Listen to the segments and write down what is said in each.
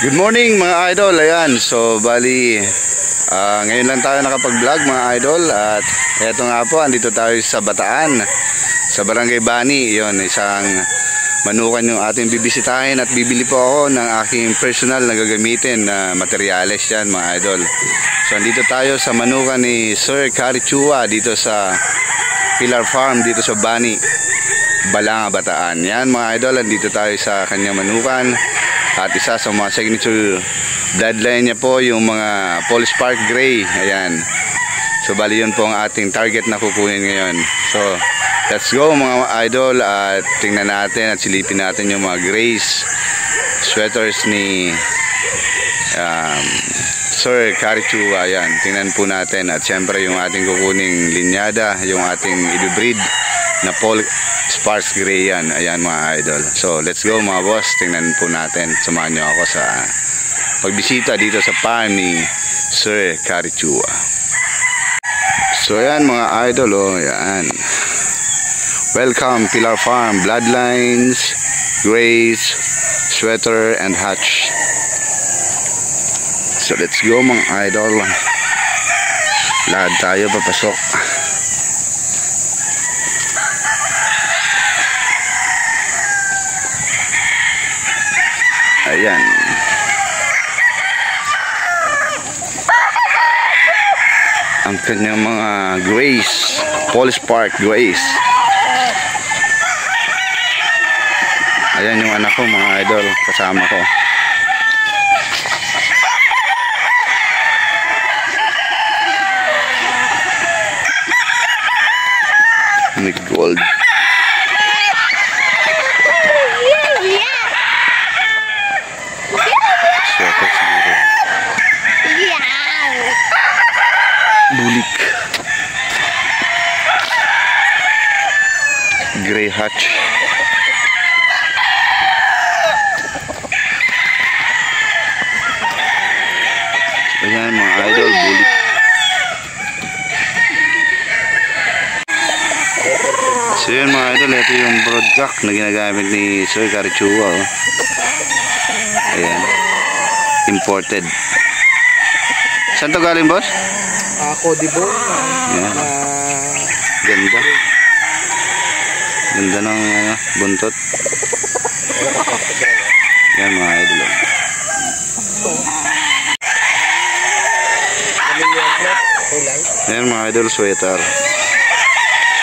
Good morning mga idol, ayan, so bali ngayon lang tayo nakapag-vlog mga idol. At eto nga po, andito tayo sa Bataan, sa Barangay Bani. Yun, isang manukan yung ating bibisitahin. At bibili po ako ng aking personal na gagamitin na materyales yan mga idol. So andito tayo sa manukan ni Sir Carichua dito sa Pilar Farm, dito sa Bani, Balanga, Bataan. Yan mga idol, andito tayo sa kanyang manukan. At isa sa mga signature bloodline niya po yung mga Polish Park Gray. Ayan. So bali yun po ang ating target na kukunin ngayon. So let's go mga idol, at tingnan natin at silipin natin yung mga grays sweaters ni Sir Carichua. Ayan, tingnan po natin. At syempre yung ating kukuning linyada, yung ating i-breed na Polish Sparks Gray yan. Ayan mga idol. So let's go mga boss, tingnan po natin. Samahan nyo ako sa pagbisita dito sa farm ni Sir Carichua. So ayan mga idol, oh, ayan. Welcome Pilar Farm, Bloodlines, Grays, Sweater and Hatch. So let's go mga idol. Lahat tayo papasok. Ayan. Ang kanyang mga Grays, Polish Park Grays. Ayan yung anak ko mga idol, kasama ko. May gold. Bulik. Gray Hatch. Ayan mga idol, bulik. So yun mga idol, ito yung broadcock na ginagamit ni Sir Carichua. Oh. Ayan. Imported. Saan to galing boss? Kodibo. Ayan. Ganda. Ganda ng buntot. Yan mga idol. Yan mga idol, sweater.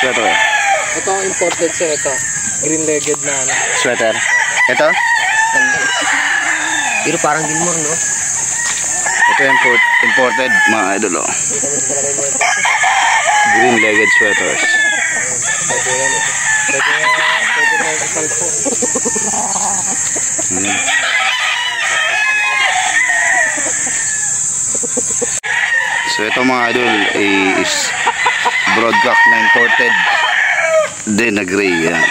Sweater. Ito ang imported sir, ito. Green-legged na ano. Sweater. Ito? Pero parang Gilmore, no? Ito yung imported mga idol. Oh. Green-legged sweaters. So ito mga idol is broadcock na imported din na gray. Yan.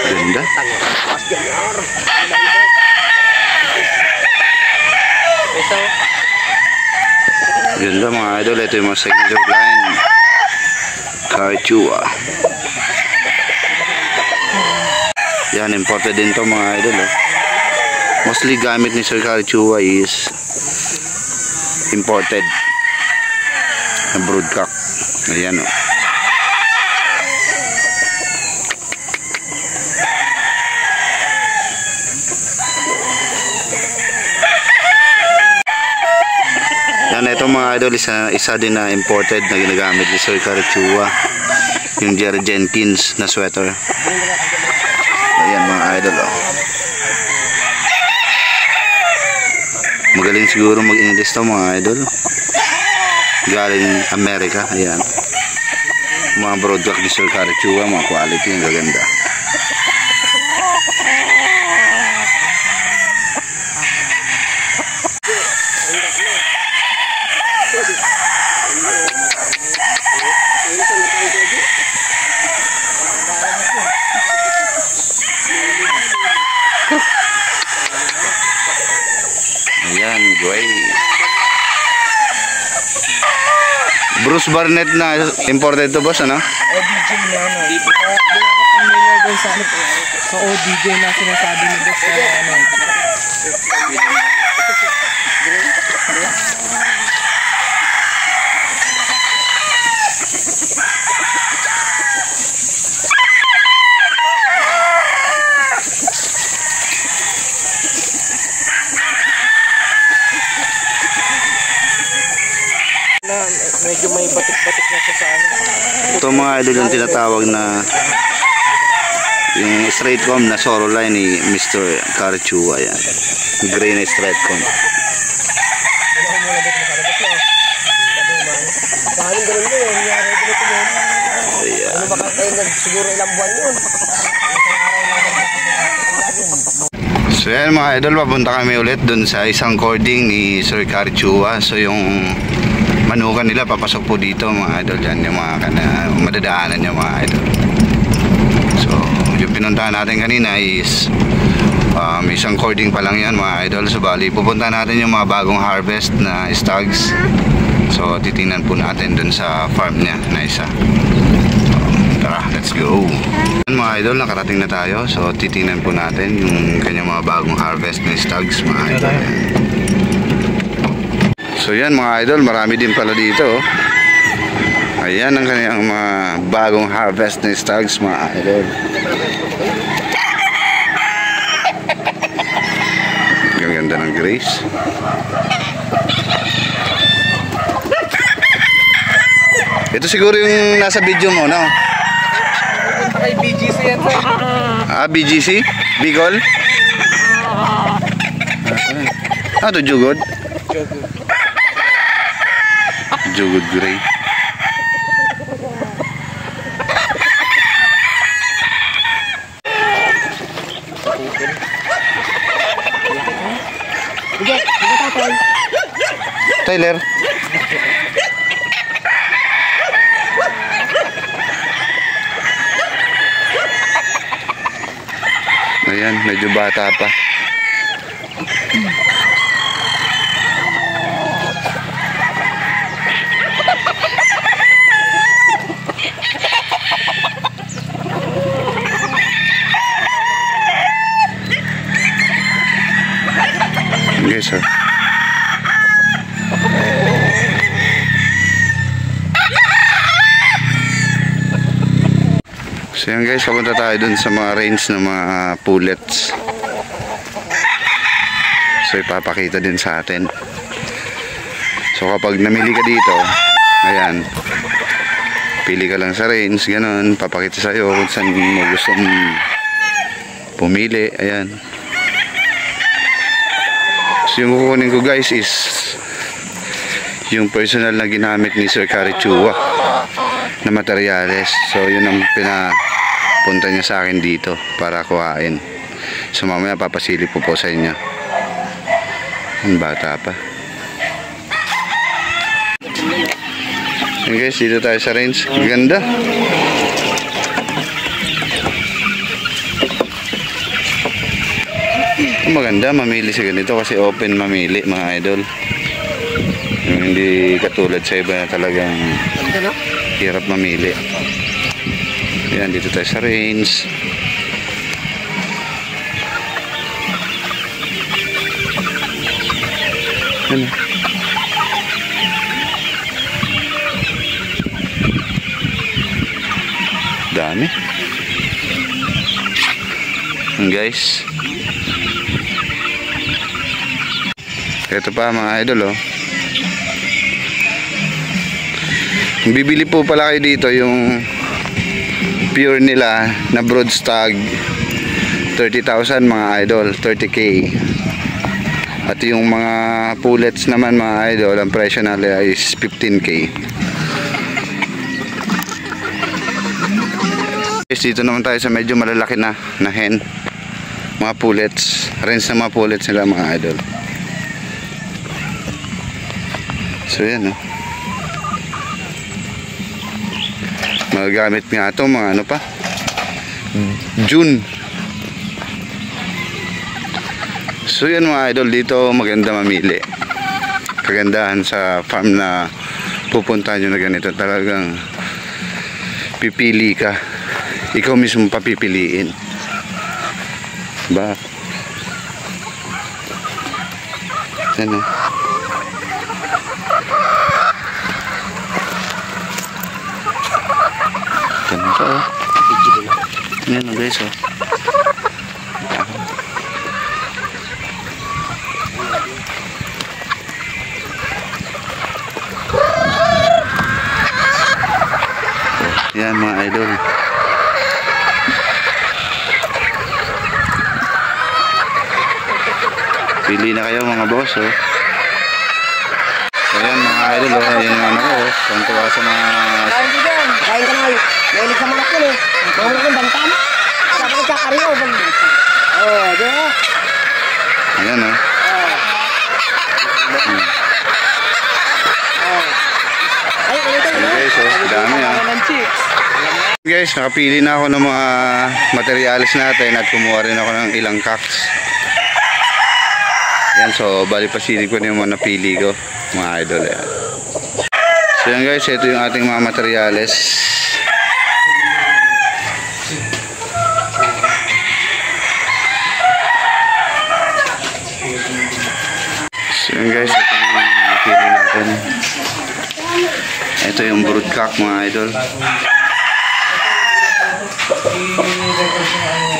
Ganda. Ganda mga idol. Ito yung mga signature line Carichua. Yan, imported din to mga idol. Oh. Mostly gamit ni Sir Carichua is imported na broodcock. Ayan o. Oh. Yan, ito mga idol, isa din na imported na ginagamit ni Sir Carichua, yung Jerry Jenkins na sweater. Ayan mga idol. Oh. Magaling siguro mag-English to mga idol. Galing Amerika. Ayan. Mga broadcock ni Sir Carichua, mga quality, ang gaganda. Ayan, gray. Bruce Barnett na imported to, boss, ano? ODJ na ano. Di ako familiar dun sa ano. Sa ODJ na sinasabi ni boss na ano. Medyo may batik-batik na siya sa ano. Ito mga idol yung tinatawag na yung straight comb na Soro line ni Mr. Karchua. Yan. Gray na straight comb. Ano ba kayo siguro ilang buwan yun? So yan mga idol, papunta kami ulit dun sa isang cording ni Sir Karchua. So yung manukan nila papasok po dito mga idol, yan yung mga madadaanan niya mga idol. So yung pinuntahan natin kanina is isang cording pa lang yan mga idol. So bali pupunta natin yung mga bagong harvest na stags. So titingnan po natin dun sa farm niya na isa. So tara, let's go. Mga idol, nakarating na tayo. So titingnan po natin yung kanyang mga bagong harvest na stags mga idol. So yan mga idol, marami din pala dito. Ayan ang kanyang mga bagong harvest na stags mga idol. Ganda ng grace. Ito siguro yung nasa video mo, no? Kay BGC yan sir. Ah, BGC? Bicol? Ah, ito Jugod? Jugod Gray. Tyler. Ayan, medyo bata pa. Yes, sir. So yan guys, papunta tayo dun sa mga range ng mga pullets. So ipapakita din sa atin. So kapag namili ka dito, ayan, pili ka lang sa range, ganun, papakita sa'yo kung saan mo gustong pumili, ayan. So yung kukunin ko guys is yung personal na ginamit ni Sir Karchua na materyales. So yun ang pinapunta niya sa akin dito para kuhain. So mamaya papasilip po sa inyo. Ang bata pa. Okay guys, dito tayo sa range. Ganda. Maganda mamili sa ganito kasi open mamili mga idol. Yung hindi katulad sa iba na talagang hirap mamili. Ayan, dito tayo sa range. Ayan. Dami. Ayan guys. Ito pa mga idol, oh. Bibili po pala kayo dito yung pure nila na brood stag 30,000 mga idol, 30k. At yung mga pullets naman mga idol, ang presyo nila is 15k. Dito naman tayo sa medyo malalaki na hen, mga pullets, range ng mga pullets nila mga idol. So yan, oh. Magagamit nga ito mga ano pa, June. So yan mga idol, dito maganda mamili. Kagandahan sa farm na pupuntahan nyo na ganito, talagang pipili ka. Ikaw mismo papipiliin. Ba? Yan eh. Ganito oh. Yan oh guys oh. Yan mga idol. Pili na kayo mga boss oh. Ayan mga idol oh. Ayan yung ano ko oh. Tuntua sa mga... Kain ko dyan. Kain ka na. Mahilig sa mga yun eh. Mahilig yung bantam. Saka nagkakariyo. Oh, di ba? Ayan oh. Ay, ito. Ayan guys oh. Dami ah. Ng chips. Guys, nakapili na ako ng mga materials natin at kumuha rin ako ng ilang cocks. Yan, so bali pasilin ko na yung mga napili ko, mga idol. Yan. So yan guys, ito yung ating mga materials. So yan guys, ito yung napili natin. Ito yung broodcock mga idol.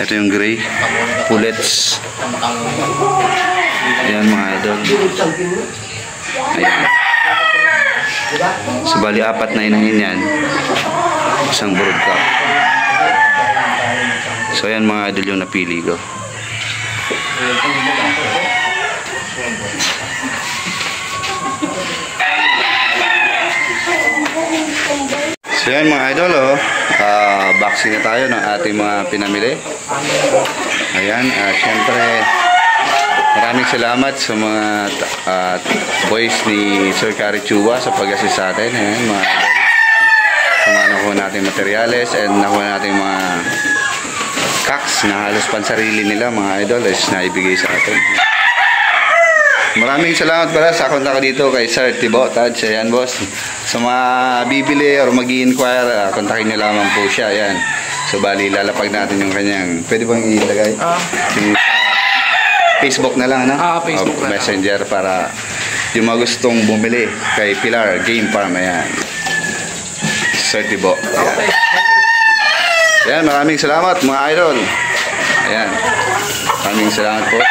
Ito yung gray pullets. Ayan mga idol. Ayan. So bali apat na inahin yan. Isang broodcock. So ayan mga idol yung napili ko. So yan mga idol oh. Boxing na tayo ng ating mga pinamili. Ayan, syempre maraming salamat sa mga boys ni Sir Kari Chua sa pag-assist sa atin. Ayan mga idol. Sumano ko natin materyales and nakuha natin mga cocks na halos pansarili nila mga idol is naibigay sa atin. Maraming salamat pala sa kontak dito kay Sir Tibo Taj. Ayan boss. Sa mga bibili or mag-i-inquire, kontakin nyo lamang po siya. Ayan. So bali lalapag natin yung kanyang, pwede bang ilagay? Facebook na lang, ano? Facebook na Messenger para yung mga gustong bumili kay Pilar Game Farm. Ayan. Sir Tibo. Ayan. Ayan, maraming salamat mga idol. Ayan. Maraming salamat po.